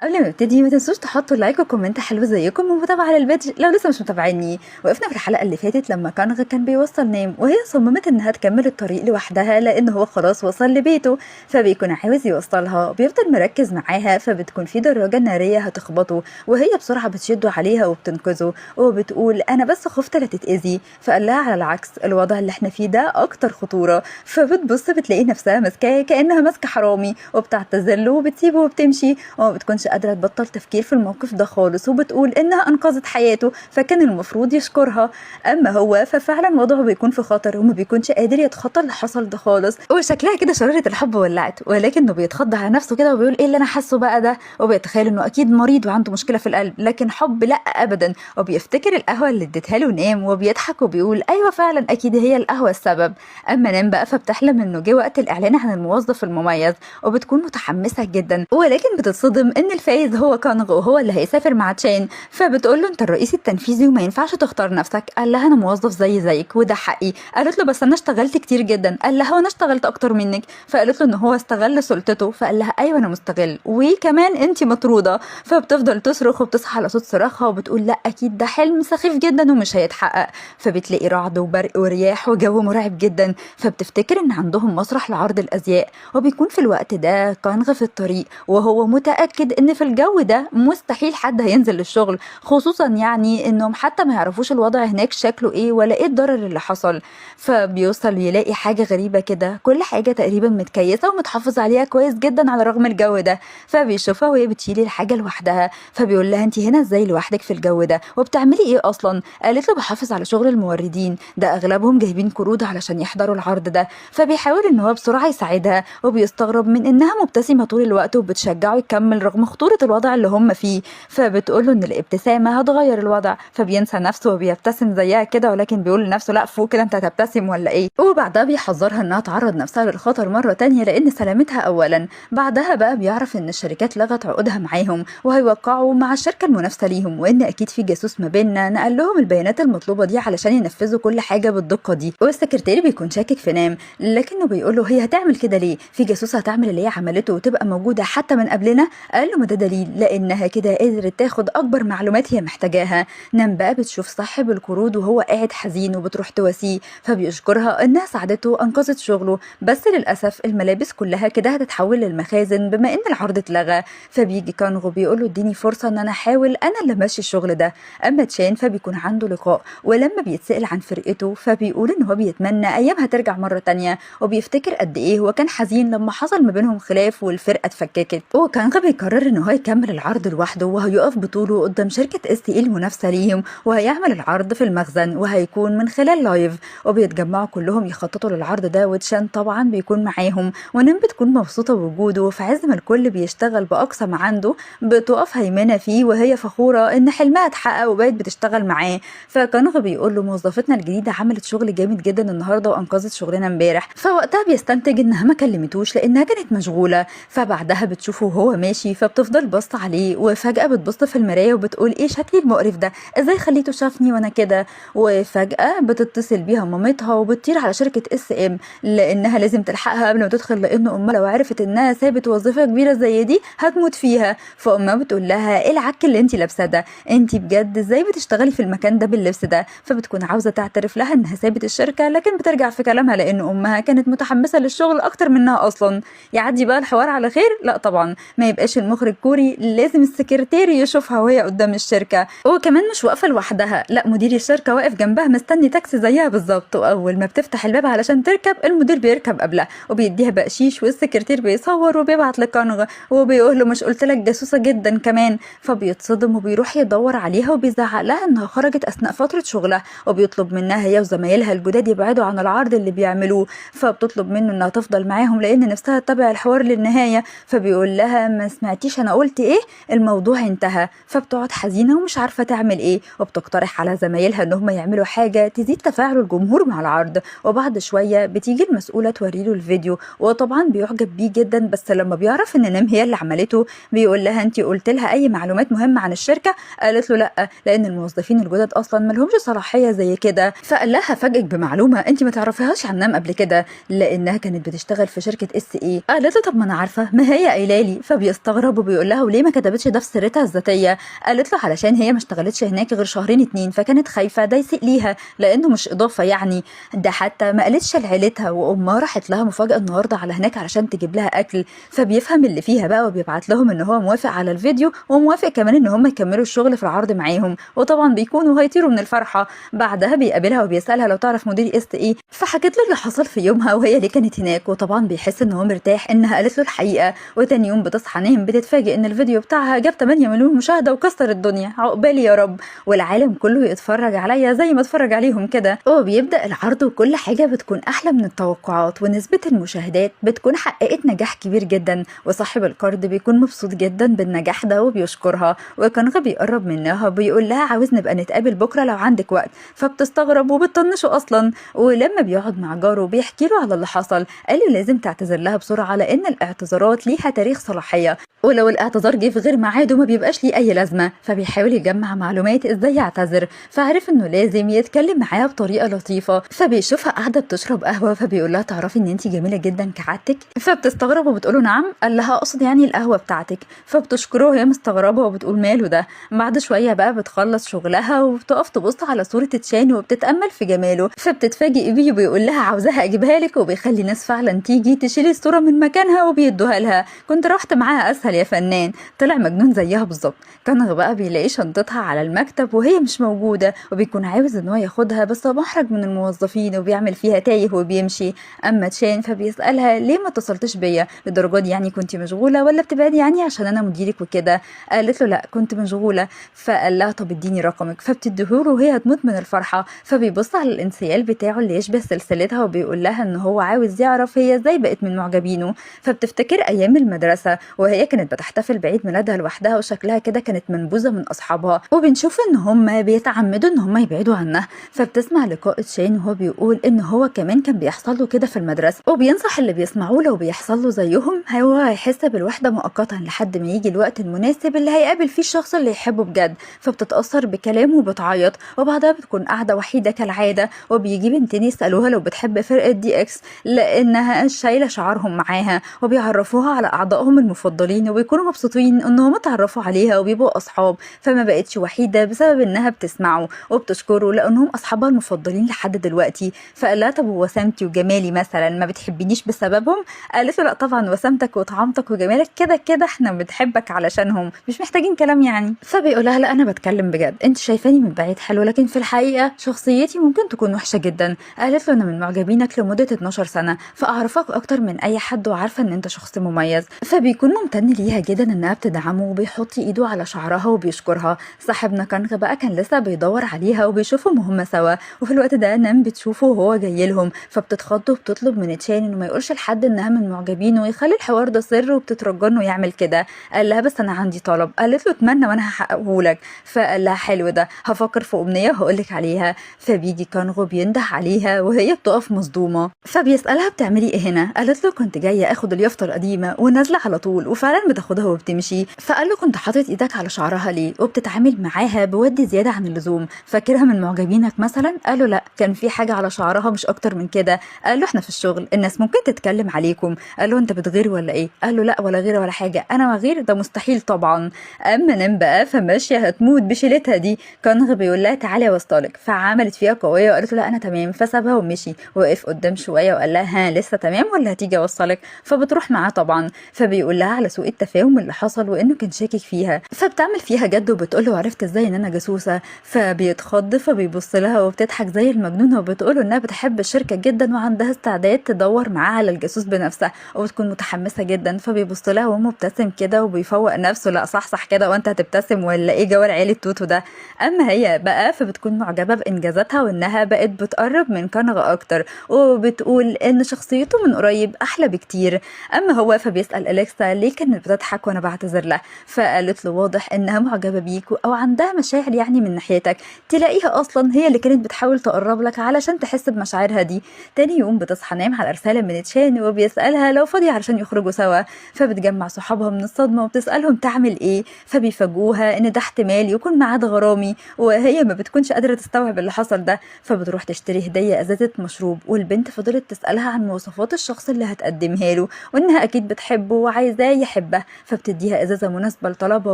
قبل ما نبتدي ما تنسوش تحطوا لايك وكومنت حلو زيكم ومتابعة للفيديو لو لسه مش متابعيني. وقفنا في الحلقة اللي فاتت لما كانغ كان بيوصل نام وهي صممت انها تكمل الطريق لوحدها لان هو خلاص وصل لبيته، فبيكون عاوز يوصلها. بيفضل مركز معاها، فبتكون في دراجة نارية هتخبطه وهي بسرعة بتشده عليها وبتنقذه وبتقول انا بس خفت لا تتأذي. فقال لها على العكس، الوضع اللي احنا فيه ده اكتر خطورة. فبتبص بتلاقي نفسها ماسكاه كأنها ماسكة حرامي وبتعتذر وبتسيبه وبتمشي وما بتكونش قادرة تبطل تفكير في الموقف ده خالص، وبتقول انها انقذت حياته فكان المفروض يشكرها. اما هو ففعلا وضعه بيكون في خطر وما بيكونش قادر يتخطى اللي حصل ده خالص، وشكلها كده شرارة الحب ولعت، ولكنه بيتخض على نفسه كده وبيقول ايه اللي انا حاسه بقى ده، وبيتخيل انه اكيد مريض وعنده مشكلة في القلب، لكن حب لا ابدا. وبيفتكر القهوة اللي اديتها له نام وبيضحك وبيقول ايوه فعلا اكيد هي القهوة السبب. اما نام بقى فبتحلم انه جه وقت الاعلان عن الموظف المميز وبتكون متحمسة جدا، ولكن بتتصدم ان الفايز هو كانغ وهو اللي هيسافر مع تشين. فبتقول له انت الرئيس التنفيذي وما ينفعش تختار نفسك. قال لها انا موظف زيك وده حقي. قالت له بس انا اشتغلت كتير جدا. قال لها وانا اشتغلت اكتر منك. فقالت له ان هو استغل سلطته. فقال لها ايوه انا مستغل وكمان انت مطروده. فبتفضل تصرخ وبتصحى على صوت صراخها وبتقول لا اكيد ده حلم سخيف جدا ومش هيتحقق. فبتلاقي رعد وبرق ورياح وجو مرعب جدا. فبتفتكر ان عندهم مسرح لعرض الازياء، وبيكون في الوقت ده كانغ في الطريق وهو متاكد ان في الجو ده مستحيل حد هينزل للشغل، خصوصا يعني انهم حتى ما يعرفوش الوضع هناك شكله ايه ولا ايه الضرر اللي حصل. فبيوصل يلاقي حاجه غريبه كده، كل حاجه تقريبا متكيسه ومتحافظ عليها كويس جدا على رغم الجو ده. فبيشوفها وهي بتشيل الحاجه لوحدها. فبيقول لها انت هنا ازاي لوحدك في الجو ده وبتعملي ايه اصلا؟ قالت له بحافظ على شغل الموردين، ده اغلبهم جايبين قروض علشان يحضروا العرض ده. فبيحاول ان هو بسرعه يساعدها، وبيستغرب من انها مبتسمه طول الوقت وبتشجعه يكمل رغم خطوره الوضع اللي هم فيه. فبتقول له ان الابتسامه هتغير الوضع، فبينسى نفسه وبيبتسم زيها كده، ولكن بيقول لنفسه لا فوق كده انت هتبتسم ولا ايه. وبعدها بيحذرها انها تعرض نفسها للخطر مره تانية لان سلامتها اولا. بعدها بقى بيعرف ان الشركات لغت عقودها معاهم وهيوقعوا مع الشركه المنافسه ليهم، وان اكيد في جاسوس ما بيننا نقل لهم البيانات المطلوبه دي علشان ينفذوا كل حاجه بالدقه دي. والسكرتير بيكون شاكك في نام، لكنه بيقول له هي هتعمل كده ليه؟ في جاسوسه هتعمل اللي هي عملته وتبقى موجوده حتى من قبلنا؟ قال له ما ده دليل لانها كده قدرت تاخد اكبر معلومات هي محتاجاها. نام بقى بتشوف صاحب القروض وهو قاعد حزين وبتروح تواسيه، فبيشكرها انها ساعدته وانقذت شغله، بس للاسف الملابس كلها كده هتتحول للمخازن بما ان العرض اتلغى. فبيجي كانغو بيقول له اديني فرصه ان انا احاول انا اللي ماشي الشغل ده. اما تشين فبيكون عنده لقاء، ولما بيتسأل عن فرقته فبيقول ان هو بيتمنى ايامها ترجع مره تانية، وبيفتكر قد ايه هو كان حزين لما حصل ما بينهم خلاف والفرقه اتفككت. وكانغ بيقرر ان هو يكمل العرض لوحده وهيقف بطوله قدام شركه اس تي المنافسه ليهم، وهيعمل العرض في المخزن وهيكون من خلال لايف. وبيتجمعوا كلهم يخططوا للعرض ده، وتشان طبعا بيكون معاهم، ونم بتكون مبسوطه بوجوده. وفي عز ما الكل بيشتغل باقصى ما عنده بتقف هيمنه فيه وهي فخوره ان حلمها اتحقق وبقت بتشتغل معاه. فكانغ بيقول له موظفتنا الجديده عملت شغل جامد جدا النهارده وانقذت شغلنا امبارح. فوقتها بيستنتج انها ما كلمتوش لانها كانت مشغوله. فبعدها بتشوفه وهو ماشي فبتفضل بص عليه، وفجاه بتبص في المرايه وبتقول ايه شكلي المقرف ده، ازاي خليته شافني وانا كده؟ وفجاه بتتصل بيها مامتها وبتطير على شركه اس ام لانها لازم تلحقها قبل ما تدخل، لان امها لو عرفت انها سابت وظيفه كبيره زي دي هتموت فيها. فامها بتقول لها ايه العك اللي انت لابساه ده، انت بجد ازاي بتشتغلي في المكان ده باللبس ده؟ فبتكون عاوزه تعترف لها انها سابت الشركه، لكن بترجع في كلامها لان امها كانت متحمسه للشغل اكتر منها اصلا. يعدي بقى الحوار على خير؟ لا طبعا، ما يبقاش المخرج كوري، لازم السكرتير يشوفها وهي قدام الشركه. وكمان مش واقفه لوحدها، لا مدير الشركه واقف جنبها مستني تاكسي زيها بالظبط، واول ما بتفتح الباب علشان تركب المدير بيركب قبلها وبيديها بقشيش، والسكرتير بيصور وبيبعت لكانغ وبيقول له مش قلت لك جاسوسه جدا كمان؟ فبيتصدم وبيروح يدور عليها وبيزعق لها انها خرجت اثناء فتره شغلها، وبيطلب منها هي وزمايلها الجداد يبعدوا عن العرض اللي بيعملوه. فبتطلب منه انها تفضل معاهم لان نفسها تتابع الحوار للنهايه. فبيقول لها ما سمعتيش انا قلت ايه؟ الموضوع انتهى. فبتقعد حزينه ومش عارفه تعمل ايه، وبتقترح على زمايلها ان هم يعملوا حاجه تزيد تفاعل الجمهور مع العرض. وبعد شويه بتيجي المسؤوله توريله الفيديو، وطبعا بيعجب بيه جدا، بس لما بيعرف ان نام هي اللي عملته بيقول لها انت قلت لها اي معلومات مهمه عن الشركه؟ قالت له لا، لان الموظفين الجدد اصلا ما لهمش صلاحيه زي كده. فقال لها هفاجئك بمعلومه انت ما تعرفيهاش عن نام قبل كده، لانها كانت بتشتغل في شركه اس اي. قالت له طب ما انا عارفه، ما هي قايله لي. فبيستغرب وبيقول لها وليه ما كتبتش ده في سيرتها الذاتيه. قالت له علشان هي ما اشتغلتش هناك غير شهرين 2 فكانت خايفه ده يسيء ليها لانه مش اضافه يعني. ده حتى ما قالتش لعيلتها، وامها راحت لها مفاجاه النهارده على هناك علشان تجيب لها اكل. فبيفهم اللي فيها بقى وبيبعت لهم ان هو موافق على الفيديو وموافق كمان ان هم يكملوا الشغل في العرض معاهم، وطبعا بيكونوا هيطيروا من الفرحه. بعدها بيقابلها وبيسالها لو تعرف مدير است ايه، فحكت له اللي حصل في يومها وهي ليه كانت هناك، وطبعا بيحس ان هو مرتاح انها قالت له الحقيقه. وتاني يوم بتصحى نايم بتتفاجئ ان الفيديو بتاعها جاب 8 مليون مشاهده وكسر الدنيا، عقبالي يا رب، والعالم كله يتفرج عليا زي ما اتفرج عليهم كده. وبيبدا العرض وكل حاجه بتكون احلى من التوقعات، ونسبه المشاهدات بتكون حققت نجاح كبير جدا، وصاحب القرض بيكون مبسوط جدا بالنجاح ده وبيشكرها. وكانغ بيقرب منها وبيقول لها عاوز نبقى نتقابل بكره لو عندك وقت، فبتستغرب وبتطنشه اصلا. ولما بيقعد مع جاره بيحكي له على اللي حصل، قال له لازم تعتذر لها بسرعه لان الاعتذارات ليها تاريخ صلاحيه، ولو الاعتذار جه في غير ميعاده ما بيبقاش ليه اي لازمه. فبيحاول يجمع معلومات ازاي يعتذر، فعرف انه لازم يتكلم معاها بطريقه لطيفه. فبيشوفها قاعده بتشرب قهوه، فبيقول لها تعرفي ان انت جميله جدا كعادتك، فبتستغرب وبتقوله نعم. قال لها اقصد يعني القهوه بتاعتك، فبتشكره وهي مستغربه وبتقول ماله ده. بعد شويه بقى بتخلص شغلها وبتقف تبص على صوره تشان وبتتامل في جماله، فبتتفاجئ بيه وبيقول لها عاوزاها اجيبها لك، وبيخلي ناس فعلا تيجي تشيل الصوره من مكانها وبيدوها لها. كنت رحت معاها اسهل يا فنان. طلع مجنون زيها بالظبط. كانغ بقى بيلاقي شنطتها على المكتب وهي مش موجوده، وبيكون عاوز ان هو ياخدها بس محرج من الموظفين وبيعمل فيها تايه وبيمشي. اما تشان فبيسالها ليه ما اتصلتش بيا للدرجه دي، يعني كنت مشغوله ولا بتبعدي يعني عشان انا مديرك وكده؟ قالت له لا كنت مشغوله. فقال لها طب اديني رقمك، فبتديهوله وهي هتموت من الفرحه. فبيبص على الانسيال بتاعه اللي يشبه سلسلتها وبيقول لها ان هو عاوز يعرف هي ازاي بقت من معجبينه. فبتفتكر ايام المدرسه وهي كانت بتحتفل بعيد ميلادها لوحدها وشكلها كده كانت منبوذه من اصحابها، وبنشوف ان هم بيتعمدوا ان هم يبعدوا عنها. فبتسمع لقاء تشين وهو بيقول ان هو كمان كان بيحصل له كده في المدرسه، وبينصح اللي بيسمعوه لو بيحصل له زيهم هو هيحس بالوحده مؤقتا لحد ما يجي الوقت المناسب اللي هيقابل فيه الشخص اللي يحبه بجد. فبتتاثر بكلامه وبتعيط، وبعدها بتكون قاعده وحيده كالعاده، وبيجي بنتين يسالوها لو بتحب فرقه دي اكس لانها شايله شعارهم معاها، وبيعرفوها على اعضائهم المفضلين وبيكونوا مبسوطين انهم اتعرفوا عليها وبيبقوا اصحاب. فما بقتش وحيده بسبب انها بتسمعه وبتشكره لانهم اصحابها المفضلين لحد دلوقتي. فقال لها طب وسامتي وجمالي مثلا ما بتحبنيش بسببهم؟ قالت له لا طبعا، وسامتك وطعامتك وجمالك كده كده احنا بنحبك علشانهم، مش محتاجين كلام يعني. فبيقول لها لا انا بتكلم بجد، انت شايفاني من بعيد حلو لكن في الحقيقه شخصيتي ممكن تكون وحشه جدا. قالت له انا من معجبينك لمده 12 سنه فاعرفك اكتر من اي حد وعارفه ان انت شخص مميز. فبيكون ممتن ليها جدا انها بتدعمه وبيحط ايده على شعرها وبيشكرها. صاحبنا كانغ بقى كان لسه بيدور عليها وبيشوفهم وهم سوا، وفي الوقت ده نام بتشوفه وهو جاي لهم، فبتتخض وبتطلب من تشان انه ما يقولش لحد انها من معجبينه ويخلي الحوار ده سر، وبتترجى انه يعمل كده. قال لها بس انا عندي طلب. قالت له اتمنى وانا هحققه لك. فقال لها حلو ده، هفكر في امنيه وهقول لك عليها. فبيجي كانغو بينده عليها وهي بتقف مصدومه، فبيسالها بتعملي ايه هنا؟ قالت له كنت جايه اخد اليافطه القديمه ونازله على طول، وفعلا بتاخدها وبتمشي. فقال له كنت حاطط ايدك على شعرها ليه وبتتعامل معاها بود زياده عن اللزوم، فاكرها من معجبينك مثلا؟ قال له لا كان في حاجه على شعرها مش اكتر من كده. قال له احنا في الشغل الناس ممكن تتكلم عليكم. قال له انت بتغير ولا ايه؟ قال له لا ولا غير ولا حاجه، انا ما غير ده مستحيل طبعا. اما نام بقى فماشيه هتموت بشيلتها دي. كانغ بيقول لها تعالي اوصلك، فعملت فيها قويه وقالت له لا انا تمام، فسابها ومشي. وقف قدام شويه وقال لها ها لسه تمام ولا هتيجي اوصلك؟ فبتروح معاه طبعا. فبيقول لها على سوء التفاهم اللي حصل وانه كان شاكك فيها، فبتعمل فيها جد وبتقول له عرفت ازاي ان انا جاسوسه؟ فبيتخض، فبيبص لها وبتضحك زي المجنونه وبتقول له انها بتحب الشركه جدا وعندها استعداد تدور معاه على الجاسوس بنفسها، وبتكون متحمسه جدا. فبيبص لها وهو مبتسم كده وبيفوق نفسه، لا صح صح كده وانت هتبتسم ولا ايه جو العيال التوتو ده؟ اما هي بقى فبتكون معجبه بانجازاتها وانها بقت بتقرب من كانغ اكتر، وبتقول ان شخصيته من قريب احلى بكتير. اما هو فبيسال اليكسا ليه كانت بتضحك وانا بعتذر لها، فقالت له واضح انها معجبه بيك او عندها مشاعر يعني من ناحيتك، تلاقيها اصلا هي اللي كانت بتحاول تقرب لك علشان تحس بمشاعرها دي. تاني يوم بتصحى نايم على رساله من تشان وبيسالها لو فاضيه علشان يخرجوا سوا، فبتجمع صحابها من الصدمه وبتسالهم تعمل ايه، فبيفاجئوها ان ده احتمال يكون ميعاد غرامي، وهي ما بتكونش قادره تستوعب اللي حصل ده. فبتروح تشتري هديه ازازه مشروب، والبنت فضلت تسالها عن مواصفات الشخص اللي هتقدمها له وانها اكيد بتحبه وعايزاه يحبها، فبتديها ازازه مناسبه لطلبها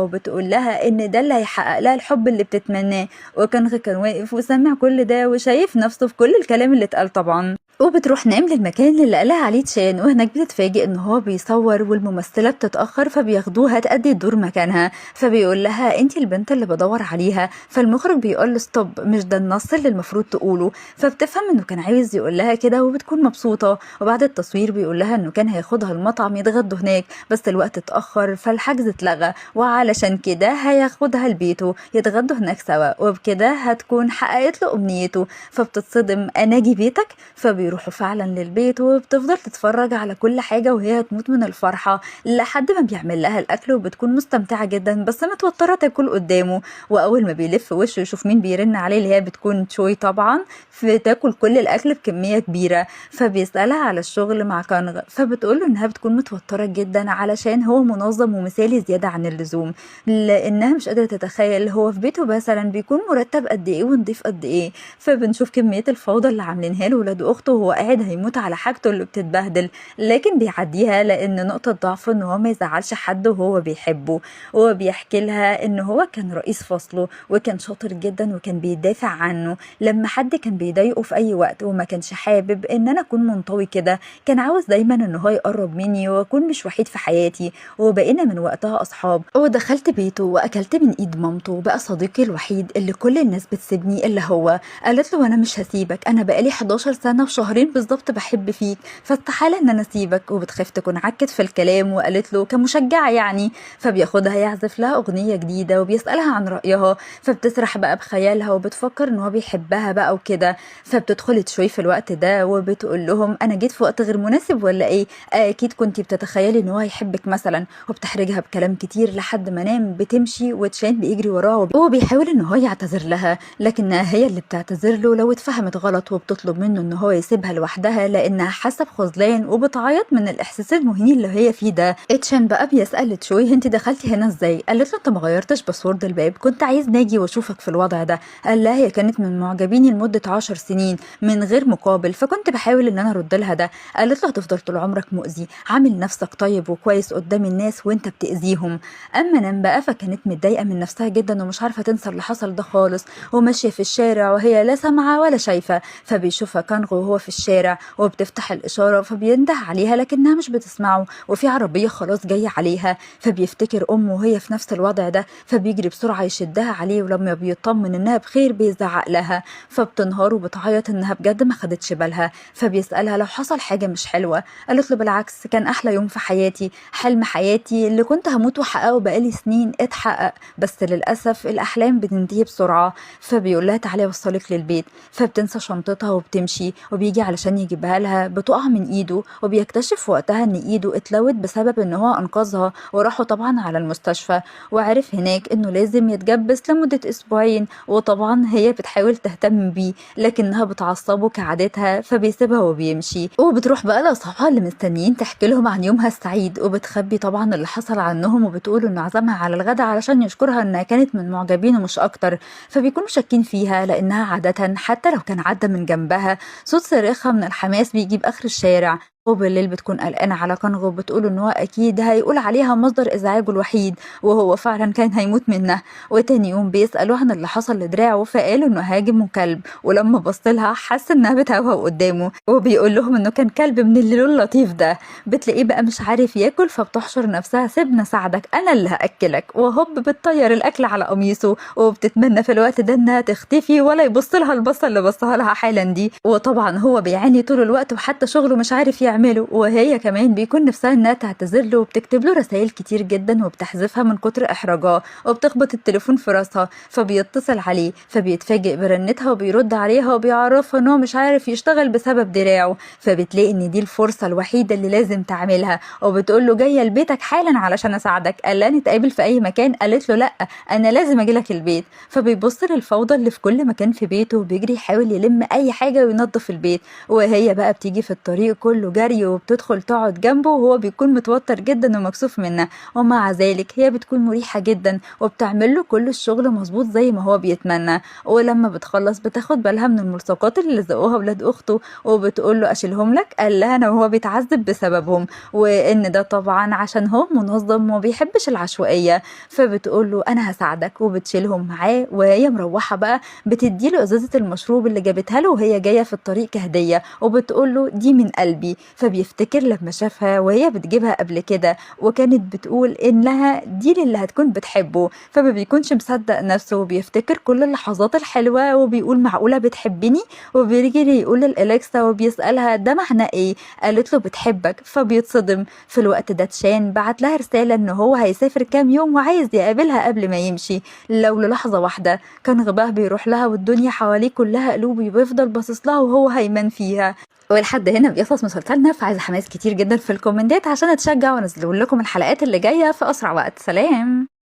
وبتقول لها ان ده اللي هيحقق لها الحب اللي بتتمناه. وكانغ كان واقف وسامع كل ده وشايف نفسه في كل الكلام اللي اتقال طبعا. وبتروح نايم للمكان اللي قالها عليه تشان، وهناك بتتفاجئ ان هو بيصور والممثله بتتاخر فبياخدوها تأدي الدور مكانها. فبيقول لها انتي البنت اللي بدور عليها. فالمخرج بيقول له ستوب، مش ده النص اللي المفروض تقوله. فبتفهم انه كان عايز يقول لها كده وبتكون مبسوطه. وبعد التصوير بيقول لها انه كان هياخدها المطعم يتغدوا هناك، بس الوقت اتاخر فالحجز اتلغى، وعلشان كده هياخدها لبيته يتغدوا هناك سوا، وبكده هتكون حققت له امنيته. فبتتصدم، انا اجي بيتك؟ فبيروحوا فعلا للبيت وبتفضل تتفرج على كل حاجه وهي تموت من الفرحه لحد ما بيعمل لها الاكل، وبتكون مستمتعه جدا بس متوتره تاكل قدامه. واول ما بيلف وشه يشوف مين بيرن عليه اللي هي بتكون تشوي طبعا، بتاكل كل الاكل بكميه كبيره. فبيسالها على الشغل مع كانغ، فبتقول له انها بتكون متوتره جدا علشان هو منظم ومثالي زياده عن اللزوم، لانها مش قادره تتخيل هو في بيته مثلا بيكون مرتب قد ايه ونضيف قد ايه. فبنشوف كميه الفوضى اللي عاملينها له ولاد اخته وهو قاعد هيموت على حاجته اللي بتتبهدل، لكن بيعديها لان نقطه ضعفه ان هو ما يزعلش حد وهو بيحبه. وبيحكي لها ان هو كان رئيس فصله وكان شاطر جدا وكان بيدافع عنه لما حد كان بيضايقه في اي وقت، وما كانش حابب ان انا اكون منطوي كده، كان عاوز دايما ان هو يقرب مني واكون مش وحيد في حياتي. وبقينا من وقتها اصحاب، ودخلت بيته واكلت من ايد مامته وبقى صديقي الوحيد اللي كل الناس بتسيبني الا هو. قالت له انا مش هسيبك، انا بقالي 11 سنه وشهرين بالظبط بحب فيك، فاستحاله ان انا اسيبك. وبتخاف تكون عكت في الكلام وقالت له كمشجعه يعني. فبياخدها يعزف لها اغنيه جديده وبيسالها عن رايها، فبتسرح بقى بخيالها وبتفكر ان هو بيحبها بقى وكده. فبتدخل تشوي في الوقت ده وبتقول لهم انا جيت في وقت غير مناسب ولا ايه؟ اكيد كنتي بتتخيلي ان هو هيحبك مثلا. وبتحرجها بكلام كتير لحد ما نام. بتمشي وتشان بيجري وراها وبيحاول ان هو يعتذر لها، لكنها هي اللي بتعتذر له لو اتفهمت غلط، وبتطلب منه ان هو يسيبها لوحدها لانها حاسه بخذلان وبتعيط من الاحساس المهين اللي هي فيه ده. اتشان بقى بيسال تشوي انت دخلتي هنا ازاي؟ قالت له انت ما غيرتش باسورد الباب، كنت عايز ناجي واشوفك في الوضع ده. قال لها هي كانت من معجبيني لمده 10 سنين من غير مقابل، فكنت بحاول ان انا ارد لها ده. قالت له هتفضل طول عمرك مؤذي، عامل نفسك طيب وكويس قدام الناس وانت بتاذيهم. اما نام بقى فكانت متضايقه من نفسها جدا ومش عارفه تنسى اللي حصل ده خالص، وماشيه في الشارع وهي لا سامعه ولا شايفه. فبيشوفها كانغ وهو في الشارع وبتفتح الاشاره فبينده عليها لكنها مش بتسمعه، وفي عربيه خلاص جايه عليها. فبيفتكر امه وهي في نفس الوضع ده، فبيجري بسرعه يشدها عليه، ولما بيطمن انها بخير بيزعق لها. فبتنهار وبتعيط انها بجد ما خدتش بالها. فبيسالها لو حصل حاجه مش حلوه. قالت له بالعكس، كان احلى يوم في حياتي، حلم حياتي اللي كنت هموت واحققه بقالي سنين اتحقق، بس للاسف الاحلام بتنتهي بسرعه. فبيقول لها تعالي اوصلك للبيت. فبتنسى شنطتها وبتمشي، وبيجي علشان يجيبها لها بتقع من ايده، وبيكتشف وقتها ان ايده اتلوت بسبب ان هو انقذها، وراحوا طبعا على المستشفى. وعرف هناك انه لازم يتجبس لمده اسبوعين، وطبعا هي بتحاول تهتم بيه لكنها بتعصبه كعادتها فبيسيبها وبيمشي. وبتروح بقى لاصحابها اللي مستنيين تحكي لهم عن يومها السعيد، وبتخبي طبعا اللي حصل عنهم، وبتقول انه عزمها على الغدا علشان يشكرها انها كانت من معجبينه مش اكتر. فبيكونوا شاكين فيها لانها عاده حتى لو كان عدى من جنبها صوت صريخها من الحماس بيجيب اخر الشارع. وبالليل بتكون قلقانة على كانغو وبتقول ان هو اكيد هيقول عليها مصدر ازعاجه الوحيد، وهو فعلا كان هيموت منها. وتاني يوم بيسألوه عن اللي حصل لدراعه، فقالوا انه هاجم كلب، ولما بصلها حس انها بتهوهو قدامه، وبيقول لهم انه كان كلب من اللون اللطيف ده. بتلاقيه بقى مش عارف ياكل، فبتحشر نفسها سيبنا ساعدك انا اللي هاكلك، وهوب بتطير الاكل على قميصه. وبتتمنى في الوقت ده انها تختفي ولا يبص لها البصه اللي بصها لها حالا دي. وطبعا هو بيعاني طول الوقت وحتى شغله مش عارف يعمله، وهي كمان بيكون نفسها انها تعتذر له، وبتكتب له رسائل كتير جدا وبتحذفها من كتر احراجها، وبتخبط التليفون في راسها. فبيتصل عليه فبيتفاجئ برنتها وبيرد عليها وبيعرفها ان هو مش عارف يشتغل بسبب دراعه. فبتلاقي ان دي الفرصه الوحيده اللي لازم تعملها، وبتقول له جايه لبيتك حالا علشان اساعدك. قال لها نتقابل في اي مكان؟ قالت له لا، انا لازم اجيلك البيت. فبيبص للفوضى اللي في كل مكان في بيته وبيجري يحاول يلم اي حاجه وينظف البيت، وهي بقى بتيجي في الطريق كله جري جري وبتدخل تقعد جنبه وهو بيكون متوتر جدا ومكسوف منها، ومع ذلك هي بتكون مريحة جدا وبتعمل له كل الشغل مظبوط زي ما هو بيتمنى. ولما بتخلص بتاخد بالها من الملصقات اللي لزقوها ولاد اخته وبتقول له اشيلهم لك، قال لها انا وهو بيتعذب بسببهم، وان ده طبعا عشان هو منظم وما بيحبش العشوائية. فبتقول له انا هساعدك وبتشيلهم معاه. وهي مروحة بقى بتديله ازازة المشروب اللي جابتها له وهي جاية في الطريق كهدية، وبتقول له دي من قلبي. فبيفتكر لما شافها وهي بتجيبها قبل كده وكانت بتقول انها دي اللي هتكون بتحبه، فما بيكونش مصدق نفسه وبيفتكر كل اللحظات الحلوة وبيقول معقولة بتحبني. وبيجي يقول للإليكسا وبيسألها ده معناه ايه، قالت له بتحبك. فبيتصدم. في الوقت ده تشان بعت لها رسالة ان هو هيسافر كام يوم وعايز يقابلها قبل ما يمشي. لو للحظة واحدة كان غباه بيروح لها والدنيا حواليه كلها قلوب وبيفضل باصص لها وهو هيمن فيها. ولحد هنا بيخلص مسلسلنا، فعايزة حماس كتير جدا في الكومنتات عشان اتشجع وانزل لكم الحلقات اللي جاية في اسرع وقت. سلام.